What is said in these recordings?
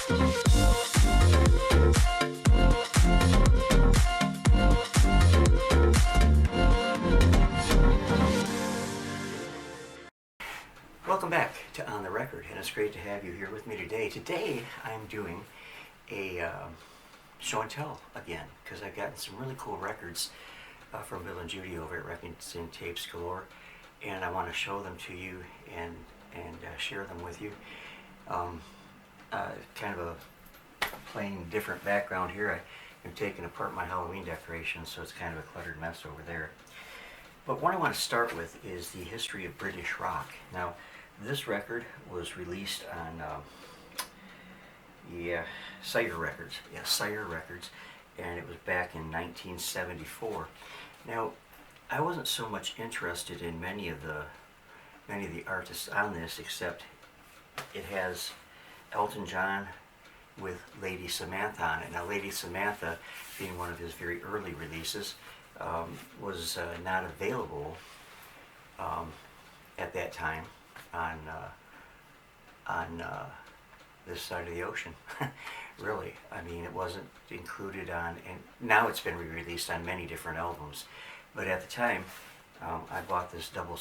Welcome back to On the Record, and it's great to have you here with me today. Today I'm doing a show and tell again, because I've gotten some really cool records from Bill and Judy over at Records and Tapes Galore, and I want to show them to you and share them with you. Kind of a plain different background here. I'm taking apart my Halloween decorations, so it's kind of a cluttered mess over there. But what I want to start with is the history of British rock. Now, this record was released on Sire Records. Yeah, Sire Records, and it was back in 1974. Now, I wasn't so much interested in many of the artists on this, except it has Elton John with Lady Samantha on it. Now, Lady Samantha, being one of his very early releases, was not available at that time on this side of the ocean. Really, I mean, it wasn't included on, and now it's been re-released on many different albums. But at the time, I bought this double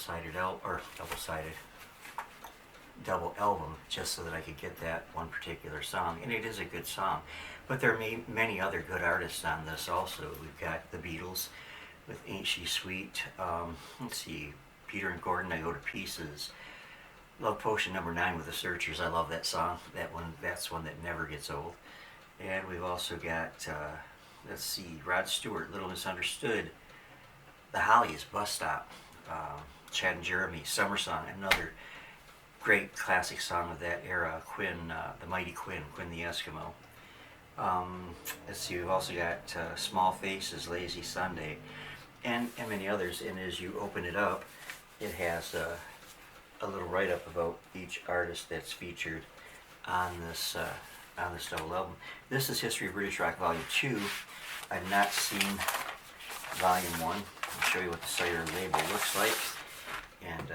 album just so that I could get that one particular song, and it is a good song. But there are many other good artists on this also. We've got the Beatles with Ain't She Sweet. Let's see, Peter and Gordon, I Go to Pieces. Love Potion number 9 with the Searchers. I love that song. That's one that never gets old. And we've also got, let's see, Rod Stewart, Little Misunderstood. The Hollies, Bus Stop. Chad and Jeremy, Summer Song, another great classic song of that era. Quinn, the Mighty Quinn the Eskimo. Let's see, we've also got Small Faces, Lazy Sunday, and many others. And as you open it up, it has a little write-up about each artist that's featured on this double album. This is History of British Rock Volume 2. I've not seen Volume 1. I'll show you what the Sire label looks like. And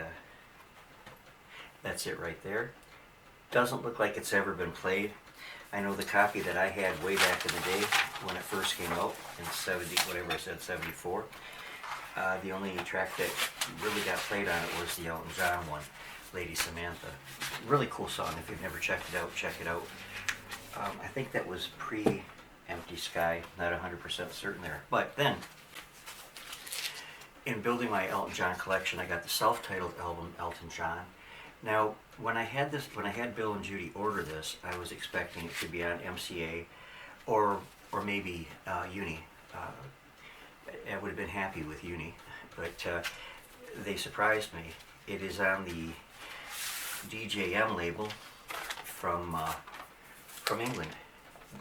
that's it right there. Doesn't look like it's ever been played. I know the copy that I had way back in the day when it first came out in 74. The only track that really got played on it was the Elton John one, Lady Samantha. Really cool song. If you've never checked it out, check it out. I think that was pre-Empty Sky, not 100% certain there. But then, in building my Elton John collection, I got the self-titled album, Elton John. Now, when I had Bill and Judy order this, I was expecting it to be on MCA or maybe Uni. I would have been happy with Uni, but they surprised me. It is on the DJM label from England.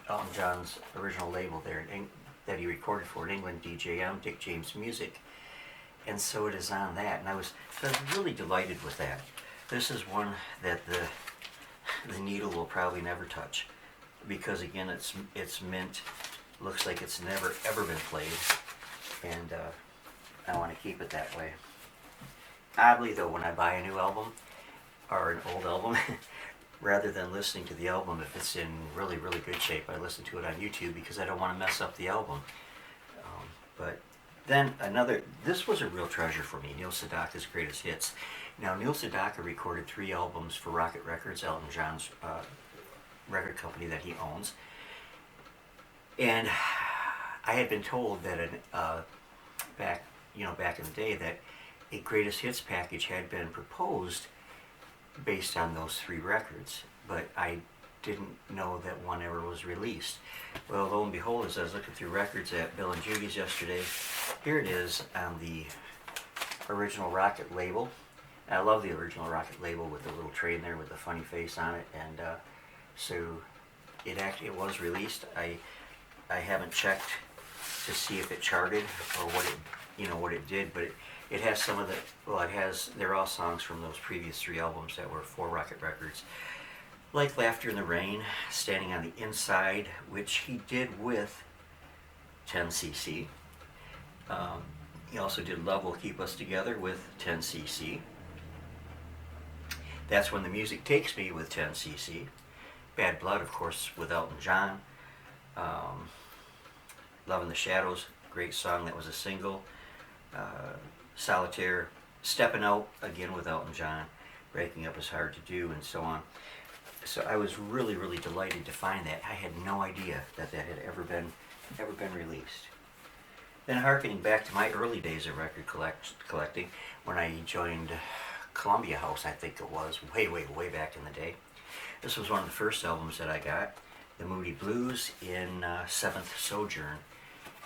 Elton John's original label there that he recorded for in England, DJM, Dick James Music. And so it is on that, and I was really delighted with that. This is one that the needle will probably never touch, because again, it's mint. Looks like it's never ever been played, and I want to keep it that way. Oddly though, when I buy a new album or an old album, rather than listening to the album if it's in really good shape, I listen to it on YouTube because I don't want to mess up the album. But then this was a real treasure for me, Neil Sedaka's Greatest Hits. Now, Neil Sedaka recorded 3 albums for Rocket Records, Elton John's record company that he owns. And I had been told that back in the day that a Greatest Hits package had been proposed based on those 3 records, but I didn't know that one ever was released. Well, lo and behold, as I was looking through records at Bill and Judy's yesterday, here it is on the original Rocket label. I love the original Rocket label with the little train there with the funny face on it, and so it was released. I haven't checked to see if it charted or what it did, but it has some of they're all songs from those previous 3 albums that were for Rocket Records, like Laughter in the Rain, Standing on the Inside, which he did with 10cc. He also did Love Will Keep Us Together with 10cc. That's When the Music Takes Me with 10cc. Bad Blood, of course, with Elton John. Um, Love in the Shadows, great song that was a single. Solitaire, Stepping Out, again with Elton John. Breaking Up Is Hard to Do, and so on. So I was really, really delighted to find that. I had no idea that that had ever been released. Then harkening back to my early days of record collecting, when I joined Columbia House, I think it was, way, way, way back in the day. This was one of the first albums that I got, the Moody Blues in Seventh Sojourn.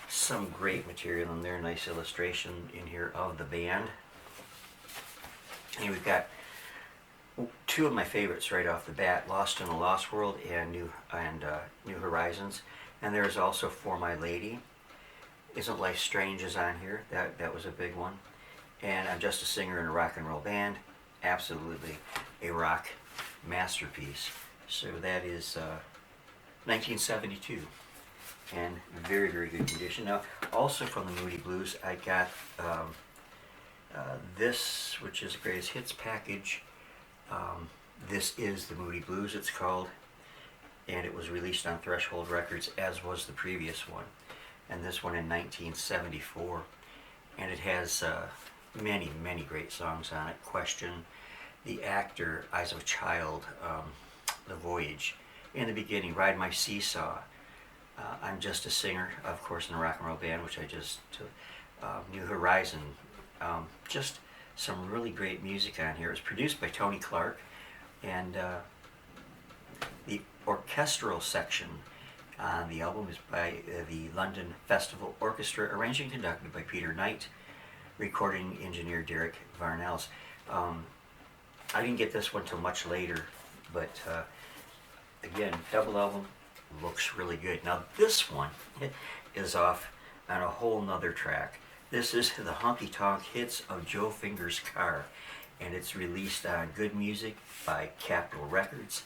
Some great material in there, nice illustration in here of the band. And we've got two of my favorites right off the bat, Lost in a Lost World and New Horizons. And there's also For My Lady. Isn't Life Strange is on here. That was a big one. And I'm Just a Singer in a Rock and Roll Band. Absolutely a rock masterpiece. So that is 1972. And very, very good condition. Now, also from the Moody Blues, I got this, which is a Greatest Hits package. This is the Moody Blues, it's called. And it was released on Threshold Records, as was the previous one. And this one in 1974. And it has many, many great songs on it. Question, The Actor, Eyes of a Child, The Voyage. In the beginning, Ride My Seesaw. I'm Just a Singer, of course, in a rock and roll band, which I just took. New Horizon. Just some really great music on here. It was produced by Tony Clark, and the orchestral section on the album is by the London Festival Orchestra, arranged and conducted by Peter Knight, recording engineer Derek Varnells. I didn't get this one till much later, but again, double album, looks really good. Now this one is off on a whole nother track. This is the Honky Tonk Hits of Joe Finger's Car, and it's released on Good Music by Capitol Records.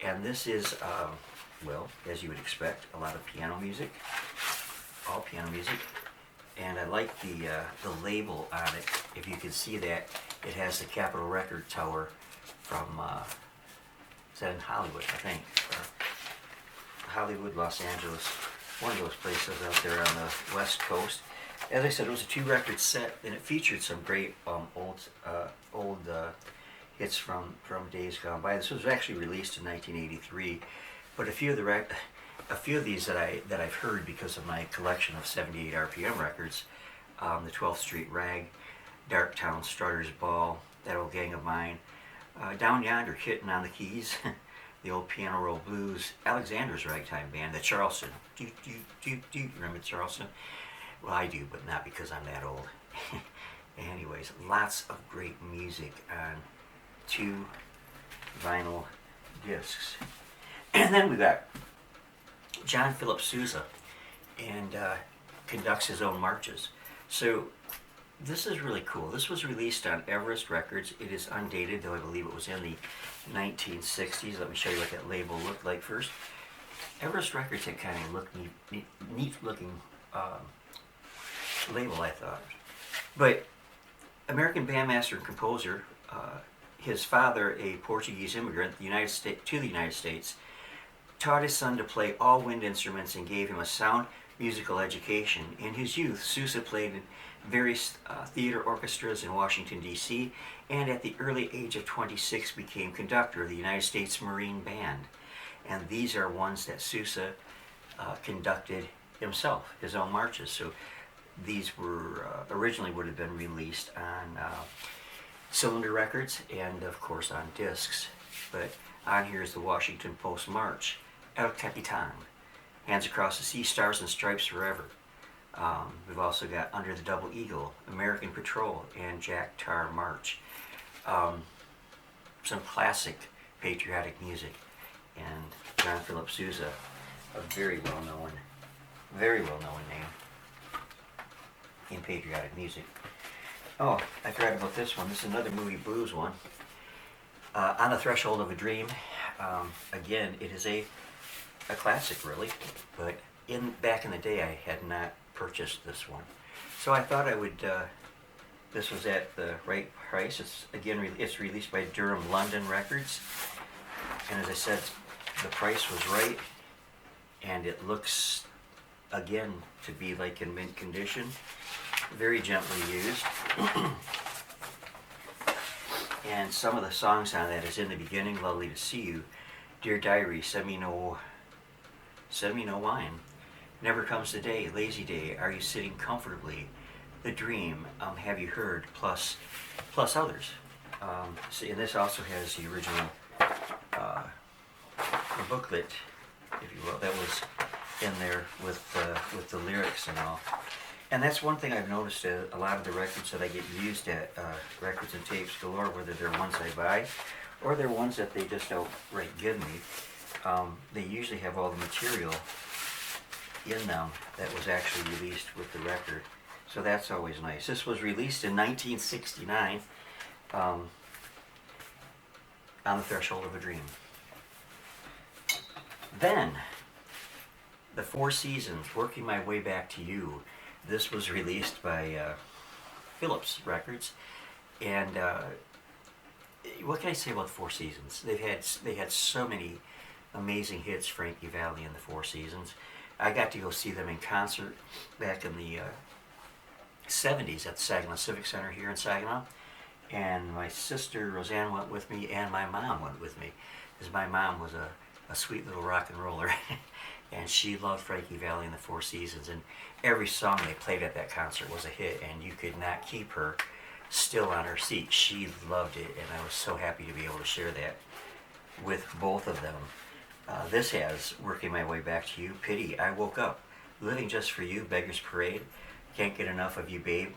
And this is, well, as you would expect, a lot of piano music, all piano music. And I like the label on it. If you can see that, it has the Capitol Record Tower from, is that in Hollywood, I think, or Hollywood, Los Angeles, one of those places out there on the West Coast. As I said, it was a 2-record set, and it featured some great old hits from days gone by. This was actually released in 1983, but a few of these that I've heard because of my collection of 78 RPM records, the 12th Street Rag, Darktown Strutter's Ball, That Old Gang of Mine, Down Yonder, Kitten on the Keys, the Old Piano Roll Blues, Alexander's Ragtime Band, the Charleston. Do you remember Charleston? Well, I do, but not because I'm that old. Anyways, lots of great music on 2 vinyl discs. And then we got John Philip Sousa, and conducts his own marches. So this is really cool. This was released on Everest Records. It is undated, though I believe it was in the 1960s. Let me show you what that label looked like first. Everest Records had kind of looked neat looking label, I thought. But American bandmaster and composer, his father, a Portuguese immigrant to the United States, taught his son to play all wind instruments and gave him a sound musical education. In his youth, Sousa played in various theater orchestras in Washington, D.C., and at the early age of 26 became conductor of the United States Marine Band. And these are ones that Sousa conducted himself, his own marches. So these were originally would have been released on Cylinder Records and, of course, on discs. But on here is the Washington Post March, El Capitan, Hands Across the Sea, Stars and Stripes Forever. We've also got Under the Double Eagle, American Patrol, and Jack Tar March. Some classic patriotic music. And John Philip Sousa, a very well-known name in patriotic music. Oh, I forgot about this one. This is another Moody Blues one. On the Threshold of a Dream. Again, it is a classic, really, but back in the day, I had not purchased this one, so I thought I would. This was at the right price. It's released by Durham London Records, and as I said, the price was right, and it looks, again, to be like in mint condition. Very gently used. And some of the songs on that is In the Beginning, Lovely to See You, Dear Diary, Send Me No Wine, Never Comes the Day, Lazy Day, Are You Sitting Comfortably, The Dream, Have You Heard, plus others. And this also has the original the booklet, if you will, that was in there with the lyrics and all. And that's one thing I've noticed, a lot of the records that I get used at, Records and Tapes Galore, whether they're ones I buy or they're ones that they just outright give me, they usually have all the material in them that was actually released with the record. So that's always nice. This was released in 1969, On the Threshold of a Dream. Then, The Four Seasons, Working My Way Back to You. This was released by Philips Records, and what can I say about the Four Seasons? They had so many amazing hits. Frankie Valli and the Four Seasons. I got to go see them in concert back in the 70s at the Saginaw Civic Center here in Saginaw, and my sister Roseanne went with me, and my mom went with me, because my mom was a sweet little rock and roller. And she loved Frankie Valli and the Four Seasons, and every song they played at that concert was a hit, and you could not keep her still on her seat. She loved it, and I was so happy to be able to share that with both of them. This has Working My Way Back to You, Pity, I Woke Up, Living Just for You, Beggar's Parade, Can't Get Enough of You, Babe,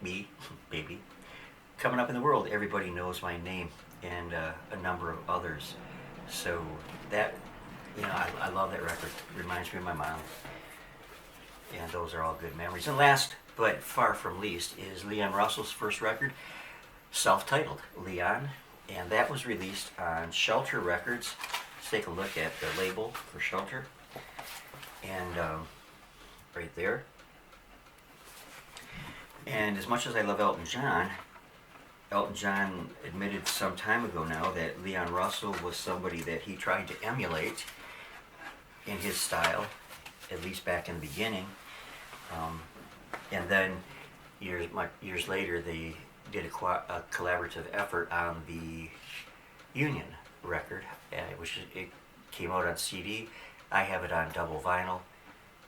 Me, Baby, Coming Up in the World, Everybody Knows My Name, and a number of others. So that, I love that record. It reminds me of my mom. And those are all good memories. And last, but far from least, is Leon Russell's first record, self-titled, Leon. And that was released on Shelter Records. Let's take a look at the label for Shelter. And right there. And as much as I love Elton John admitted some time ago now that Leon Russell was somebody that he tried to emulate in his style, at least back in the beginning. And then years later, they did a collaborative effort on the Union record, which it came out on CD. I have it on double vinyl.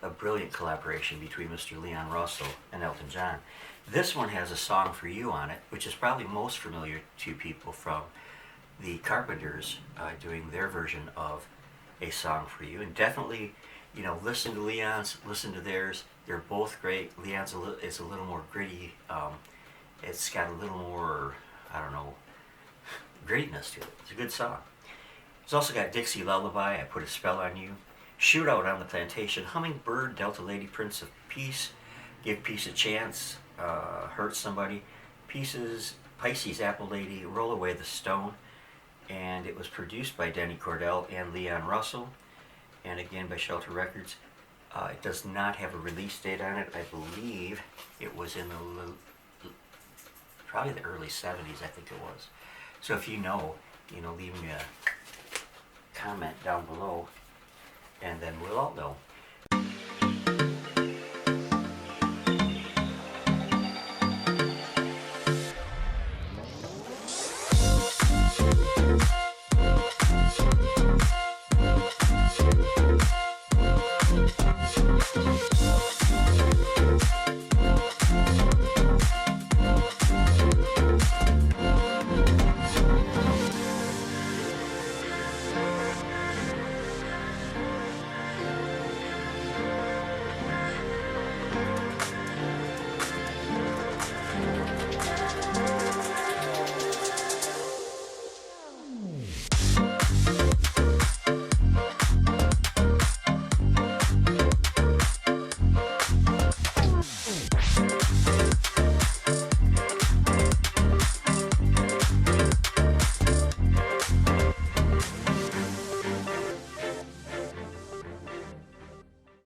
A brilliant collaboration between Mr. Leon Russell and Elton John. This one has a Song for You on it, which is probably most familiar to people from the Carpenters doing their version of A Song for You. And definitely, listen to Leon's, listen to theirs. They're both great. Leon's is a little more gritty. It's got a little more, grittiness to it. It's a good song. It's also got Dixie Lullaby, I Put a Spell on You, Shootout on the Plantation, Hummingbird, Delta Lady, Prince of Peace, Give Peace a Chance, Hurt Somebody, Pieces, Pisces, Apple Lady, Roll Away the Stone. And it was produced by Denny Cordell and Leon Russell, and again by Shelter Records. It does not have a release date on it. I believe it was in probably the early 70s, I think it was. So if you know, leave me a comment down below, and then we'll all know.